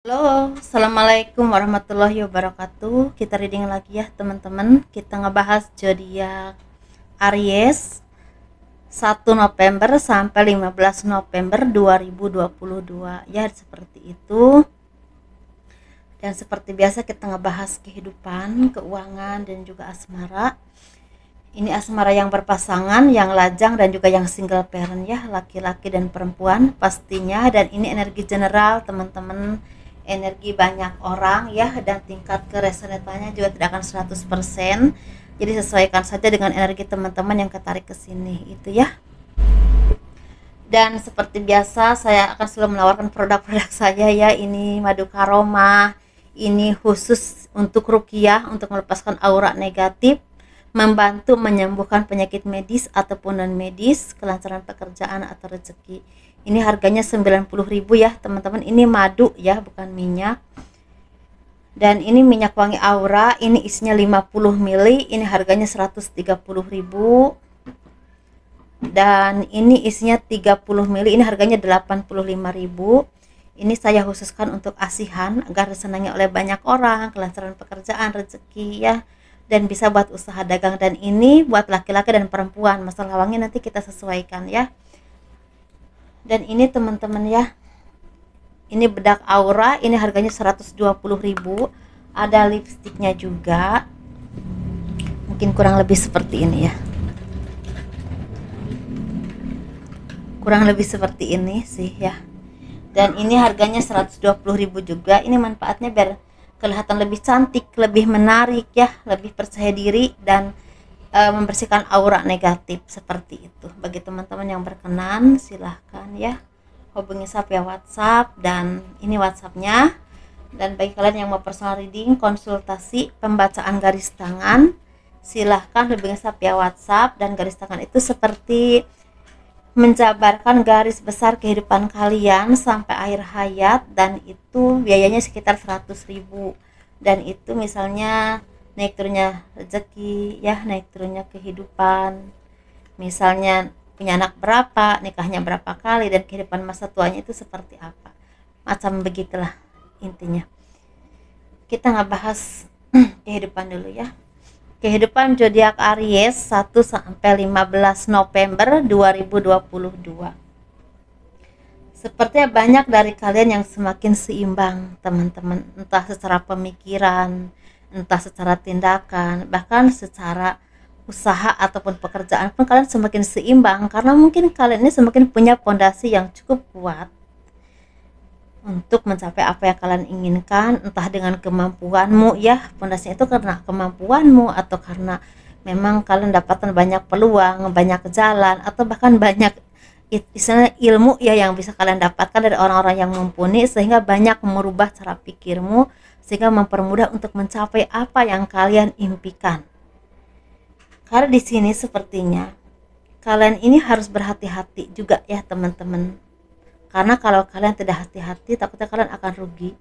Halo, assalamualaikum warahmatullahi wabarakatuh. Kita reading lagi ya teman-teman. Kita ngebahas zodiak Aries 1 November sampai 15 November 2022 ya, seperti itu. Dan seperti biasa kita ngebahas kehidupan, keuangan, dan juga asmara. Ini asmara yang berpasangan, yang lajang, dan juga yang single parent ya, laki-laki dan perempuan pastinya. Dan ini energi general teman-teman, energi banyak orang ya, dan tingkat keresonatannya juga tidak akan 100%. Jadi sesuaikan saja dengan energi teman-teman yang ketarik ke sini itu ya. Dan seperti biasa saya akan selalu menawarkan produk-produk saya ya. Ini madu karoma, ini khusus untuk ruqyah, untuk melepaskan aura negatif, membantu menyembuhkan penyakit medis ataupun non medis, kelancaran pekerjaan atau rezeki. Ini harganya 90.000 ya teman-teman. Ini madu ya, bukan minyak. Dan ini minyak wangi aura, ini isinya 50 ml, ini harganya 130.000. Dan ini isinya 30 ml, ini harganya 85.000. Ini saya khususkan untuk asihan agar disenangi oleh banyak orang, kelancaran pekerjaan, rezeki ya, dan bisa buat usaha dagang. Dan ini buat laki-laki dan perempuan, masalah wangi nanti kita sesuaikan ya. Dan ini teman-teman ya, ini bedak aura, ini harganya 120.000. Ada lipstiknya juga, mungkin kurang lebih seperti ini ya, kurang lebih seperti ini sih ya. Dan ini harganya 120.000 juga. Ini manfaatnya biar kelihatan lebih cantik, lebih menarik ya, lebih percaya diri, dan membersihkan aura negatif seperti itu. Bagi teman-teman yang berkenan silahkan ya hubungi saya via WhatsApp, dan ini WhatsAppnya. Dan bagi kalian yang mau personal reading, konsultasi, pembacaan garis tangan, silahkan hubungi saya via WhatsApp. Dan garis tangan itu seperti menjabarkan garis besar kehidupan kalian sampai akhir hayat, dan itu biayanya sekitar 100.000. Dan itu misalnya naik turunnya rezeki ya, naik turunnya kehidupan, misalnya punya anak berapa, nikahnya berapa kali, dan kehidupan masa tuanya itu seperti apa, macam begitulah intinya. Kita ngebahas kehidupan dulu ya. Kehidupan zodiak Aries 1 sampai 15 November 2022. Sepertinya banyak dari kalian yang semakin seimbang, teman-teman, entah secara pemikiran, entah secara tindakan, bahkan secara usaha ataupun pekerjaan pun kalian semakin seimbang, karena mungkin kalian ini semakin punya fondasi yang cukup kuat untuk mencapai apa yang kalian inginkan, entah dengan kemampuanmu ya, fondasinya itu karena kemampuanmu, atau karena memang kalian dapatkan banyak peluang, banyak jalan, atau bahkan banyak istilahnya ilmu ya yang bisa kalian dapatkan dari orang-orang yang mumpuni, sehingga banyak merubah cara pikirmu, sehingga mempermudah untuk mencapai apa yang kalian impikan. Karena di sini sepertinya kalian ini harus berhati-hati juga ya teman-teman. Karena kalau kalian tidak hati-hati, takutnya kalian akan rugi.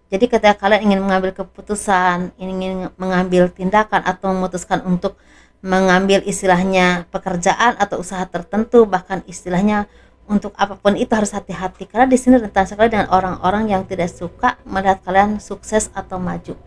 Jadi ketika kalian ingin mengambil keputusan, ingin mengambil tindakan, atau memutuskan untuk mengambil istilahnya pekerjaan atau usaha tertentu, bahkan istilahnya untuk apapun itu harus hati-hati. Karena di sini rentan sekali dengan orang-orang yang tidak suka melihat kalian sukses atau maju.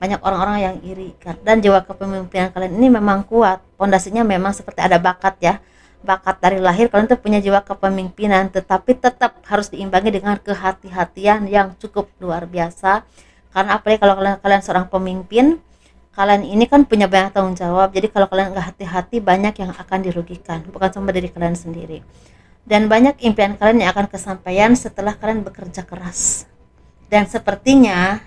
Banyak orang-orang yang iri. Dan jiwa kepemimpinan kalian ini memang kuat. Pondasinya memang seperti ada bakat ya. Bakat dari lahir, kalian tuh punya jiwa kepemimpinan, tetapi tetap harus diimbangi dengan kehati-hatian yang cukup luar biasa. Karena apalagi kalau kalian seorang pemimpin, kalian ini kan punya banyak tanggung jawab. Jadi kalau kalian nggak hati-hati, banyak yang akan dirugikan, bukan cuma diri kalian sendiri. Dan banyak impian kalian yang akan kesampaian setelah kalian bekerja keras. Dan sepertinya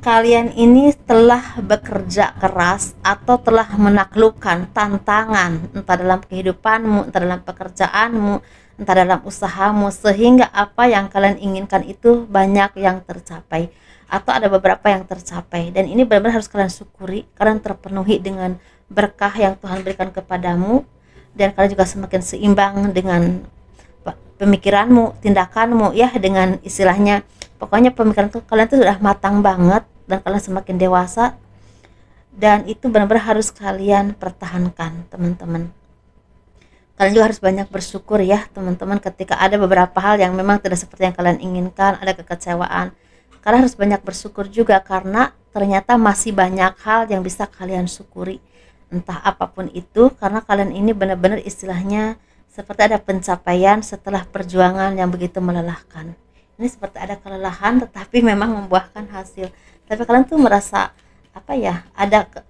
kalian ini telah bekerja keras atau telah menaklukkan tantangan, entah dalam kehidupanmu, entah dalam pekerjaanmu, entah dalam usahamu, sehingga apa yang kalian inginkan itu banyak yang tercapai, atau ada beberapa yang tercapai. Dan ini benar-benar harus kalian syukuri, kalian terpenuhi dengan berkah yang Tuhan berikan kepadamu, dan kalian juga semakin seimbang dengan pemikiranmu, tindakanmu ya, dengan istilahnya pokoknya pemikiran kalian itu sudah matang banget, dan kalian semakin dewasa, dan itu benar-benar harus kalian pertahankan teman-teman. Kalian juga harus banyak bersyukur ya teman-teman, ketika ada beberapa hal yang memang tidak seperti yang kalian inginkan, ada kekecewaan. Kalian harus banyak bersyukur juga karena ternyata masih banyak hal yang bisa kalian syukuri. Entah apapun itu, karena kalian ini benar-benar istilahnya seperti ada pencapaian setelah perjuangan yang begitu melelahkan. Ini seperti ada kelelahan tetapi memang membuahkan hasil. Tapi kalian tuh merasa apa ya,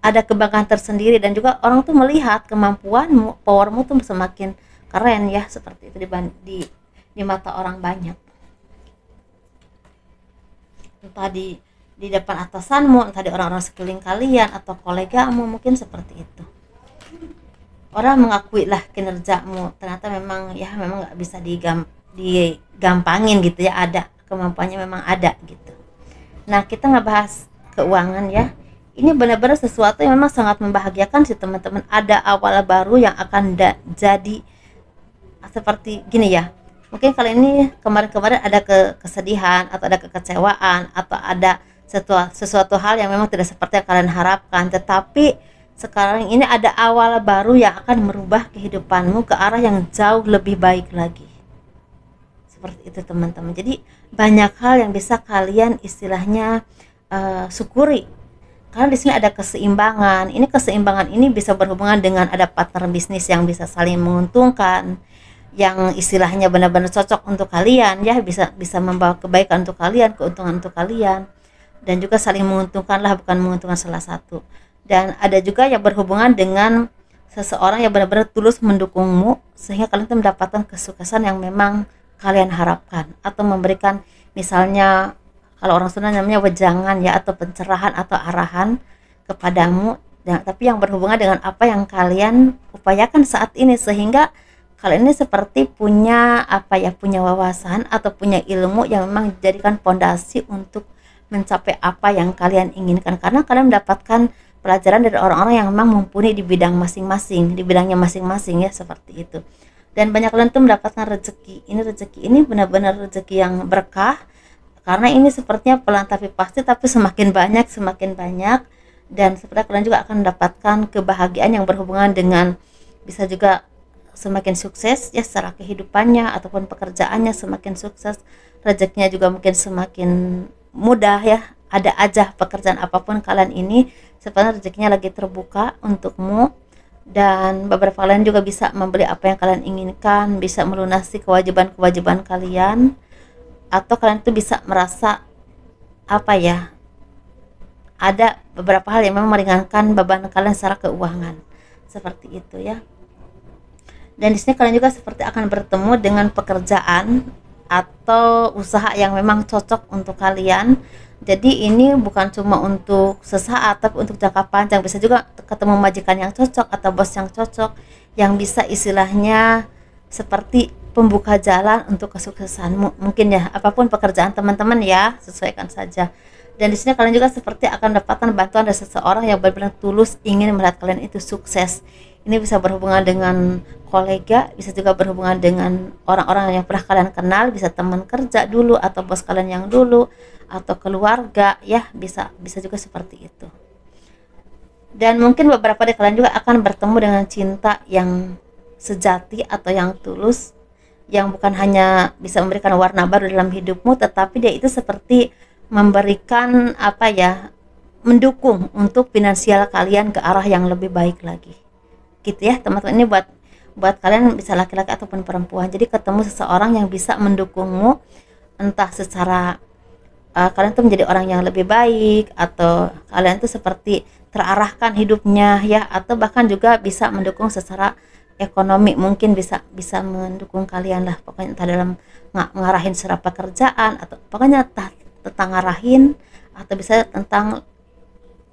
ada kebanggaan tersendiri, dan juga orang tuh melihat kemampuanmu, powermu tuh semakin keren ya, seperti itu di mata orang banyak, entah di depan atasanmu, entah di orang-orang sekeliling kalian atau kolegamu, mungkin seperti itu. Orang mengakui lah kinerjamu, ternyata memang ya memang nggak bisa digampangin gitu ya, ada kemampuannya memang ada gitu. Nah, kita nggak bahas keuangan ya. Ini benar-benar sesuatu yang memang sangat membahagiakan sih teman-teman. Ada awal baru yang akan jadi seperti gini ya. Mungkin kali ini kemarin-kemarin ada kesedihan atau ada kekecewaan atau ada sesuatu hal yang memang tidak seperti yang kalian harapkan. Tetapi sekarang ini ada awal baru yang akan merubah kehidupanmu ke arah yang jauh lebih baik lagi. Seperti itu teman-teman. Jadi banyak hal yang bisa kalian istilahnya syukuri, karena di sini ada keseimbangan. Ini keseimbangan ini bisa berhubungan dengan ada partner bisnis yang bisa saling menguntungkan, yang istilahnya benar-benar cocok untuk kalian ya, bisa membawa kebaikan untuk kalian, keuntungan untuk kalian, dan juga saling menguntungkan lah, bukan menguntungkan salah satu. Dan ada juga yang berhubungan dengan seseorang yang benar-benar tulus mendukungmu sehingga kalian tuh mendapatkan kesuksesan yang memang kalian harapkan, atau memberikan misalnya kalau orang Sunda namanya wejangan ya, atau pencerahan atau arahan kepadamu, tapi yang berhubungan dengan apa yang kalian upayakan saat ini, sehingga kalian ini seperti punya apa ya, punya wawasan atau punya ilmu yang memang dijadikan pondasi untuk mencapai apa yang kalian inginkan, karena kalian mendapatkan pelajaran dari orang-orang yang memang mumpuni di bidang masing-masing, di bidangnya masing-masing ya, seperti itu. Dan banyak kalian tuh mendapatkan rezeki ini benar-benar rezeki yang berkah, karena ini sepertinya pelan tapi pasti, tapi semakin banyak, dan sepertinya kalian juga akan mendapatkan kebahagiaan yang berhubungan dengan bisa juga semakin sukses ya secara kehidupannya ataupun pekerjaannya semakin sukses, rezekinya juga mungkin semakin mudah ya. Ada aja pekerjaan apapun kalian ini sebenarnya rezekinya lagi terbuka untukmu, dan beberapa kalian juga bisa membeli apa yang kalian inginkan, bisa melunasi kewajiban-kewajiban kalian, atau kalian tuh bisa merasa apa ya, ada beberapa hal yang memang meringankan beban kalian secara keuangan, seperti itu ya. Dan di sini kalian juga seperti akan bertemu dengan pekerjaan atau usaha yang memang cocok untuk kalian. Jadi ini bukan cuma untuk sesaat tapi untuk jangka panjang, bisa juga ketemu majikan yang cocok atau bos yang cocok, yang bisa istilahnya seperti pembuka jalan untuk kesuksesanmu. Mungkin ya, apapun pekerjaan teman-teman ya, sesuaikan saja. Dan di sini kalian juga seperti akan dapatkan bantuan dari seseorang yang benar-benar tulus ingin melihat kalian itu sukses. Ini bisa berhubungan dengan kolega, bisa juga berhubungan dengan orang-orang yang pernah kalian kenal, bisa teman kerja dulu atau bos kalian yang dulu, atau keluarga ya, bisa juga seperti itu. Dan mungkin beberapa dari kalian juga akan bertemu dengan cinta yang sejati atau yang tulus, yang bukan hanya bisa memberikan warna baru dalam hidupmu, tetapi dia itu seperti memberikan apa ya, mendukung untuk finansial kalian ke arah yang lebih baik lagi gitu ya teman-teman. Ini buat kalian bisa laki-laki ataupun perempuan, jadi ketemu seseorang yang bisa mendukungmu, entah secara kalian tuh menjadi orang yang lebih baik, atau kalian tuh seperti terarahkan hidupnya ya, atau bahkan juga bisa mendukung secara ekonomi, mungkin bisa mendukung kalian lah pokoknya, entah dalam ngarahin secara pekerjaan, atau pokoknya tentang ngarahin, atau bisa tentang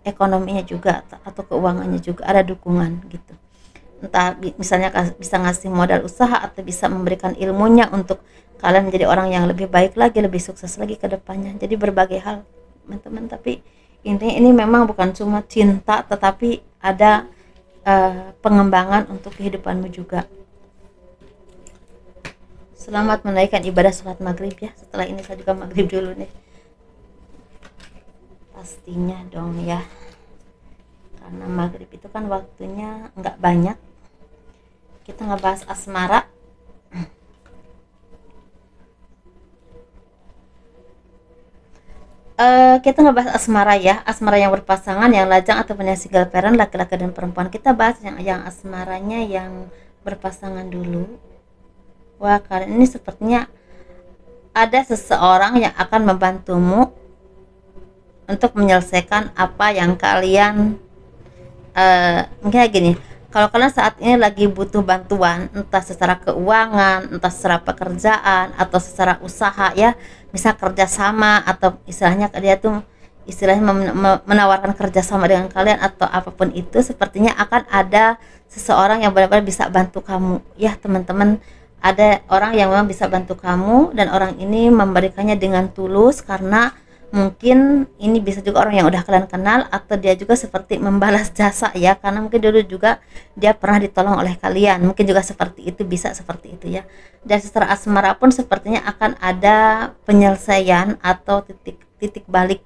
ekonominya juga atau keuangannya juga ada dukungan gitu. Entah misalnya bisa ngasih modal usaha atau bisa memberikan ilmunya untuk kalian menjadi orang yang lebih baik lagi, lebih sukses lagi ke depannya. Jadi berbagai hal teman-teman, tapi ini memang bukan cuma cinta, tetapi ada pengembangan untuk kehidupanmu juga. Selamat menunaikan ibadah sholat maghrib ya. Setelah ini saya juga maghrib dulu nih, pastinya dong ya, karena maghrib itu kan waktunya nggak banyak, kita ngebahas asmara. Kita ngebahas asmara ya, asmara yang berpasangan, yang lajang ataupun yang single parent, laki-laki dan perempuan. Kita bahas yang asmaranya yang berpasangan dulu. Wah, kali ini sepertinya ada seseorang yang akan membantumu untuk menyelesaikan apa yang kalian mungkin gini, kalau kalian saat ini lagi butuh bantuan, entah secara keuangan, entah secara pekerjaan, atau secara usaha ya, misal kerjasama, atau istilahnya dia tuh istilahnya menawarkan kerjasama dengan kalian atau apapun itu, sepertinya akan ada seseorang yang benar-benar bisa bantu kamu ya teman-teman. Ada orang yang memang bisa bantu kamu, dan orang ini memberikannya dengan tulus, karena mungkin ini bisa juga orang yang udah kalian kenal, atau dia juga seperti membalas jasa ya, karena mungkin dulu juga dia pernah ditolong oleh kalian, mungkin juga seperti itu, bisa seperti itu ya. Dan secara asmara pun sepertinya akan ada penyelesaian atau titik balik.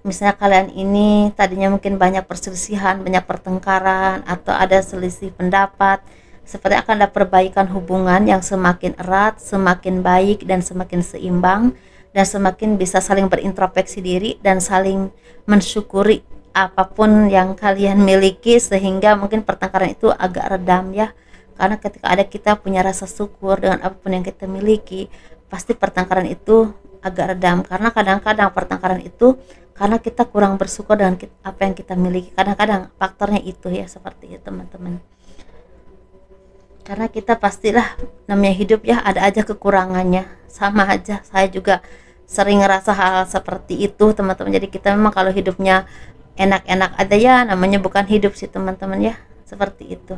Misalnya kalian ini tadinya mungkin banyak perselisihan, banyak pertengkaran, atau ada selisih pendapat, seperti akan ada perbaikan hubungan yang semakin erat, semakin baik, dan semakin seimbang, dan semakin bisa saling berintrospeksi diri dan saling mensyukuri apapun yang kalian miliki, sehingga mungkin pertengkaran itu agak redam ya. Karena ketika ada kita punya rasa syukur dengan apapun yang kita miliki, pasti pertengkaran itu agak redam. Karena kadang-kadang pertengkaran itu karena kita kurang bersyukur dengan apa yang kita miliki. Kadang-kadang faktornya itu ya, seperti itu teman-teman. Karena kita pastilah, namanya hidup ya, ada aja kekurangannya, sama aja saya juga sering ngerasa hal seperti itu teman-teman. Jadi kita memang kalau hidupnya enak-enak aja ya, namanya bukan hidup sih teman-teman ya, seperti itu.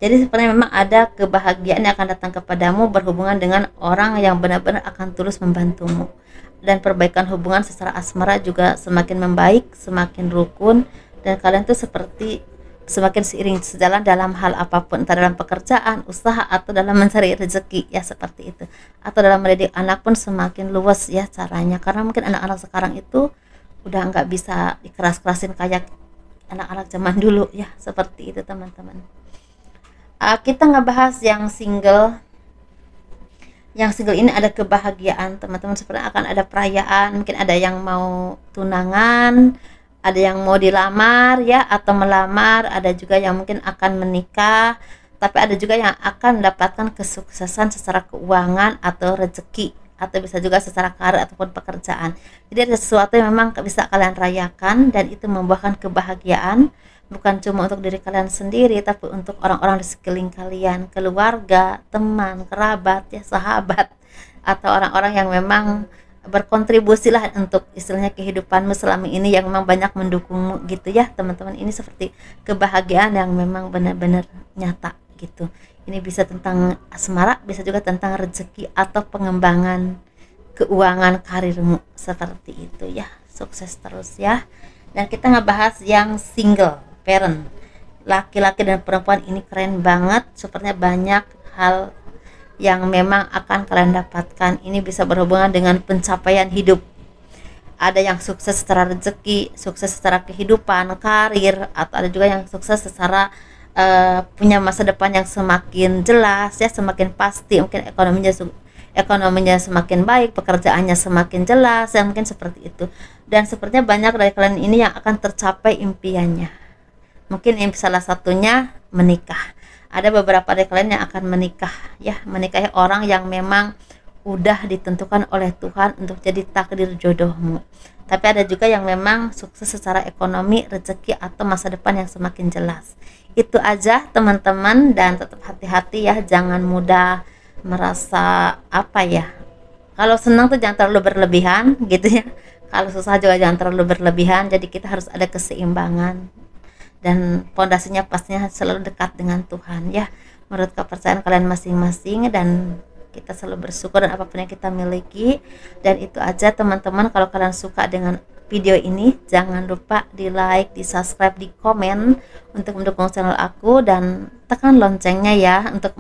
Jadi sebenarnya memang ada kebahagiaan yang akan datang kepadamu berhubungan dengan orang yang benar-benar akan tulus membantumu, dan perbaikan hubungan secara asmara juga semakin membaik, semakin rukun, dan kalian tuh seperti semakin seiring sejalan dalam hal apapun, entah dalam pekerjaan, usaha, atau dalam mencari rezeki ya, seperti itu. Atau dalam mendidik anak pun semakin luas ya caranya, karena mungkin anak-anak sekarang itu udah nggak bisa dikeras-kerasin kayak anak-anak zaman dulu ya, seperti itu teman-teman. Kita ngebahas yang single. Yang single ini ada kebahagiaan teman-teman, seperti akan ada perayaan, mungkin ada yang mau tunangan, ada yang mau dilamar ya, atau melamar, ada juga yang mungkin akan menikah, tapi ada juga yang akan mendapatkan kesuksesan secara keuangan atau rezeki, atau bisa juga secara karir ataupun pekerjaan. Jadi ada sesuatu yang memang bisa kalian rayakan, dan itu membuahkan kebahagiaan, bukan cuma untuk diri kalian sendiri, tapi untuk orang-orang di sekeliling kalian, keluarga, teman, kerabat ya, sahabat, atau orang-orang yang memang berkontribusi lah untuk istilahnya kehidupanmu selama ini, yang memang banyak mendukungmu gitu ya teman-teman. Ini seperti kebahagiaan yang memang benar-benar nyata gitu. Ini bisa tentang asmara, bisa juga tentang rezeki atau pengembangan keuangan karirmu, seperti itu ya. Sukses terus ya. Dan kita ngebahas yang single parent, laki-laki dan perempuan. Ini keren banget, sepertinya banyak hal yang memang akan kalian dapatkan. Ini bisa berhubungan dengan pencapaian hidup. Ada yang sukses secara rezeki, sukses secara kehidupan, karir, atau ada juga yang sukses secara punya masa depan yang semakin jelas ya, semakin pasti. Mungkin ekonominya semakin baik, pekerjaannya semakin jelas ya, mungkin seperti itu. Dan sepertinya banyak dari kalian ini yang akan tercapai impiannya. Mungkin salah satunya menikah. Ada beberapa dari kalian yang akan menikah ya, menikahi orang yang memang udah ditentukan oleh Tuhan untuk jadi takdir jodohmu. Tapi ada juga yang memang sukses secara ekonomi, rezeki, atau masa depan yang semakin jelas. Itu aja teman-teman, dan tetap hati-hati ya, jangan mudah merasa apa ya, kalau senang tuh jangan terlalu berlebihan gitu ya, kalau susah juga jangan terlalu berlebihan. Jadi kita harus ada keseimbangan, dan pondasinya pastinya selalu dekat dengan Tuhan ya, menurut kepercayaan kalian masing-masing, dan kita selalu bersyukur dan apapun yang kita miliki. Dan itu aja teman-teman. Kalau kalian suka dengan video ini, jangan lupa di like, di subscribe, di komen untuk mendukung channel aku, dan tekan loncengnya ya, untuk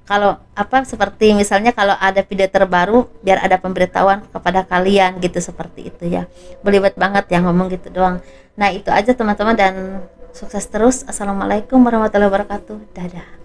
kalau seperti misalnya kalau ada video terbaru, biar ada pemberitahuan kepada kalian gitu, seperti itu ya. Belibet banget ya ngomong gitu doang. Nah itu aja teman-teman, dan Sukses terus. Assalamualaikum warahmatullahi wabarakatuh. Dadah.